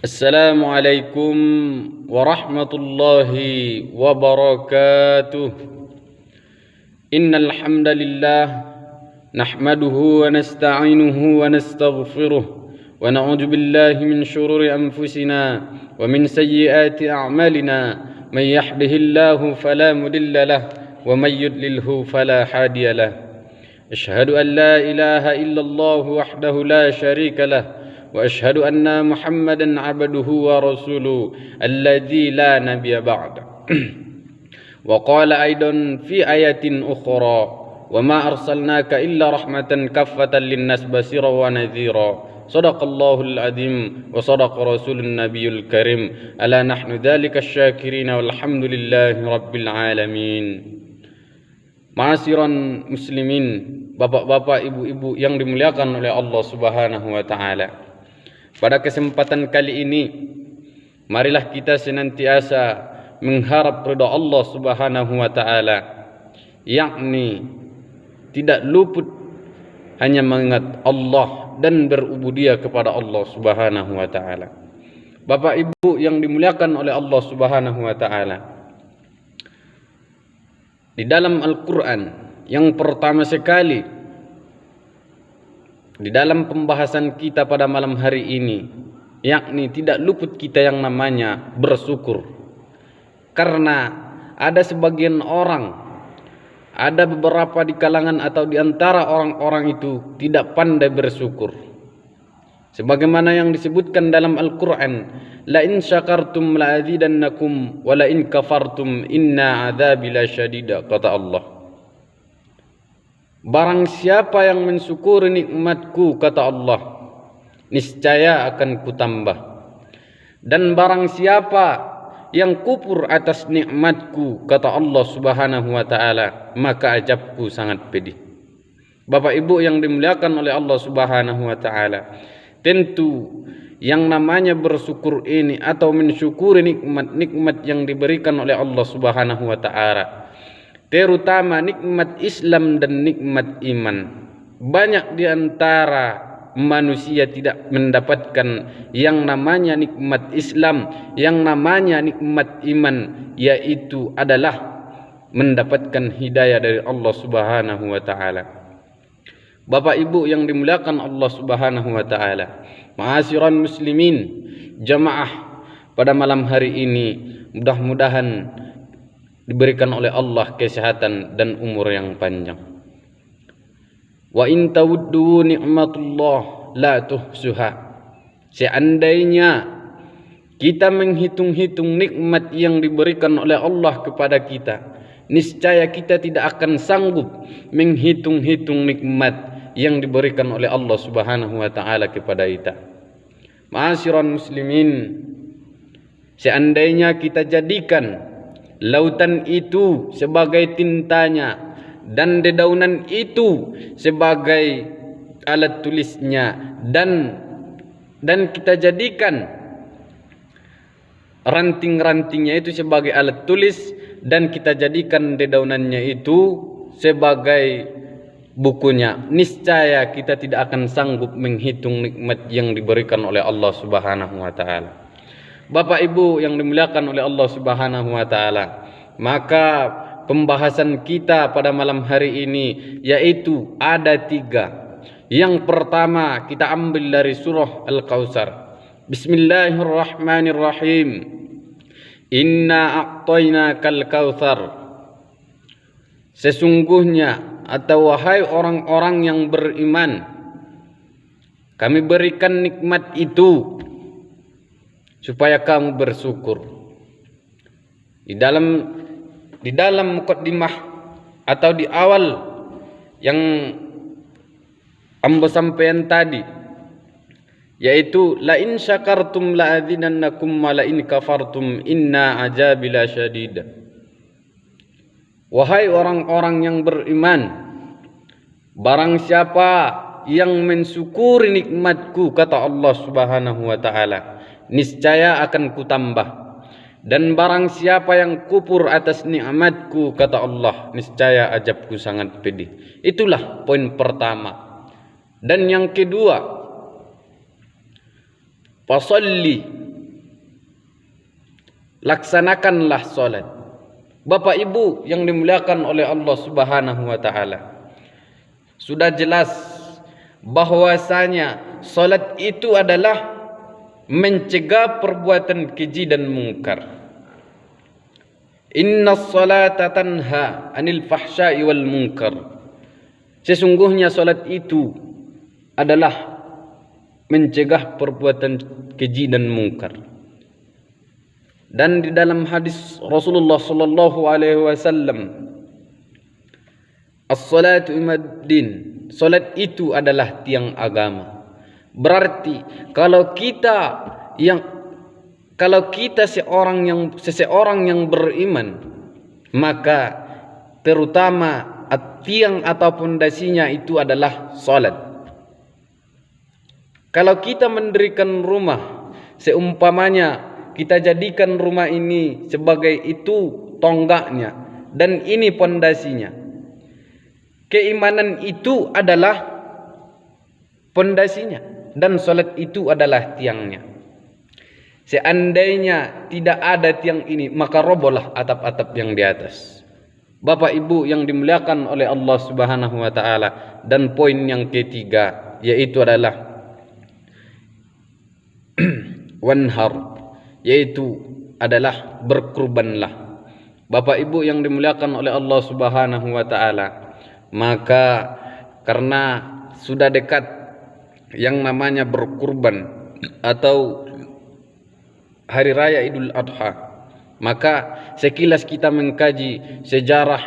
Assalamualaikum warahmatullahi wabarakatuh. Innal hamdalillah nahmaduhu wa nasta'inuhu wa nastaghfiruh wa na'udzu billahi min shururi anfusina wa min sayyiati a'malina. Man yahdihillahu fala mudilla lahu wa man yudlilhu fala hadiya lahu. Asyhadu an la ilaha illallah wahdahu la syarika lahu وأشهد أن محمدا عبده ورسوله الذي لا نبي بعد. وقال أيضا في آية أخرى وما أرسلناك إلا رحمة كافة للناس بشيرا ونذيرا. صدق الله العظيم وصدق رسول النبي الكريم. ألا نحن ذلك الشاكرين والحمد لله رب العالمين. Ma'asyiran muslimin, bapak-bapak, ibu-ibu yang dimuliakan oleh Allah Subhanahu wa taala. Pada kesempatan kali ini, marilah kita senantiasa mengharap ridha Allah Subhanahu wa taala, yakni tidak luput hanya mengingat Allah dan berubudiyah kepada Allah Subhanahu wa taala. Bapak Ibu yang dimuliakan oleh Allah Subhanahu wa taala, di dalam Al-Qur'an yang pertama sekali di dalam pembahasan kita pada malam hari ini, yakni tidak luput kita yang namanya bersyukur. Karena ada sebagian orang, ada beberapa di kalangan atau di antara orang-orang itu tidak pandai bersyukur. Sebagaimana yang disebutkan dalam Al-Qur'an, la in syakartum la azidannakum wa la in kafartum inna adzabi lasyadid, kata Allah. Barang siapa yang mensyukuri nikmatku, kata Allah, niscaya akan kutambah. Dan barang siapa yang kufur atas nikmatku, kata Allah Subhanahu wa taala, maka azabku sangat pedih. Bapak Ibu yang dimuliakan oleh Allah Subhanahu wa taala, tentu yang namanya bersyukur ini atau mensyukuri nikmat-nikmat yang diberikan oleh Allah Subhanahu wa taala, terutama nikmat Islam dan nikmat iman. Banyak di antara manusia tidak mendapatkan yang namanya nikmat Islam, yang namanya nikmat iman, yaitu adalah mendapatkan hidayah dari Allah Subhanahu wa taala. Bapak Ibu yang dimuliakan Allah Subhanahu wa taala, ma'asyiran muslimin, jamaah pada malam hari ini, mudah-mudahan diberikan oleh Allah kesehatan dan umur yang panjang. Wa in tawuddu ni'matullah la tuhsuha. Seandainya kita menghitung-hitung nikmat yang diberikan oleh Allah kepada kita, niscaya kita tidak akan sanggup menghitung-hitung nikmat yang diberikan oleh Allah Subhanahu wa taala kepada kita. Ma'asyiran muslimin, seandainya kita jadikan lautan itu sebagai tintanya dan dedaunan itu sebagai alat tulisnya, dan kita jadikan ranting-rantingnya itu sebagai alat tulis, dan kita jadikan dedaunannya itu sebagai bukunya, niscaya kita tidak akan sanggup menghitung nikmat yang diberikan oleh Allah Subhanahu wa taala. Bapak Ibu yang dimuliakan oleh Allah Subhanahu wa taala, maka pembahasan kita pada malam hari ini yaitu ada 3. Yang pertama kita ambil dari surah Al-Kautsar. Bismillahirrahmanirrahim. Inna a'tainakal kautsar. Sesungguhnya atau wahai orang-orang yang beriman, kami berikan nikmat itu supaya kamu bersyukur. Di dalam mukaddimah atau di awal yang ambo sampaikan tadi, yaitu la in syakartum la azidannakum wa la in kafartum inna azabi lasyadid. Wahai orang-orang yang beriman, barang siapa yang mensyukuri nikmatku, kata Allah Subhanahu wa taala, niscaya akan kutambah. Dan barang siapa yang kufur atas nikmatku, kata Allah, niscaya azabku sangat pedih. Itulah poin pertama. Dan yang kedua, fasalli laksanakanlah salat. Bapak Ibu yang dimuliakan oleh Allah Subhanahu wa taala, sudah jelas bahwasanya salat itu adalah mencegah perbuatan keji dan mungkar. Innas salata tanha 'anil fahsya'i wal munkar. Sesungguhnya salat itu adalah mencegah perbuatan keji dan mungkar. Dan di dalam hadis Rasulullah sallallahu alaihi wasallam, as-salatu imaddin, salat itu adalah tiang agama. Berarti kalau kita seseorang yang beriman, maka terutama tiang atau pondasinya itu adalah salat. Kalau kita mendirikan rumah, seumpamanya kita jadikan rumah ini sebagai itu tonggaknya dan ini pondasinya. Keimanan itu adalah pondasinya dan salat itu adalah tiangnya. Seandainya tidak ada tiang ini, maka robohlah atap-atap yang di atas. Bapak Ibu yang dimuliakan oleh Allah Subhanahu wa taala, dan poin yang ketiga yaitu adalah wanhar, yaitu adalah berkurbanlah. Bapak Ibu yang dimuliakan oleh Allah Subhanahu wa taala, maka karena sudah dekat yang namanya berkurban atau hari raya Idul Adha, maka sekilas kita mengkaji sejarah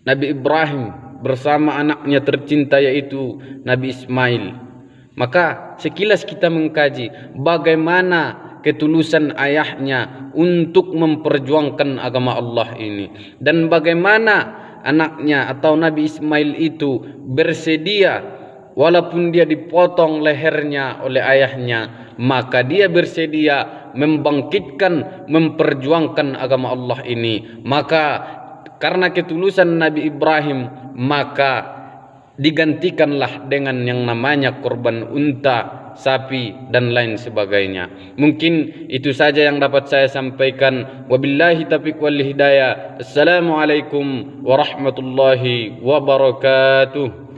Nabi Ibrahim bersama anaknya tercinta yaitu Nabi Ismail. Maka sekilas kita mengkaji bagaimana ketulusan ayahnya untuk memperjuangkan agama Allah ini, dan bagaimana anaknya atau Nabi Ismail itu bersedia walaupun dia dipotong lehernya oleh ayahnya, maka dia bersedia membangkitkan, memperjuangkan agama Allah ini. Maka karena ketulusan Nabi Ibrahim, maka digantikanlah dengan yang namanya korban unta, sapi dan lain sebagainya. Mungkin itu saja yang dapat saya sampaikan. Wabillahi taufiq wal hidayah. Assalamualaikum warahmatullahi wabarakatuh.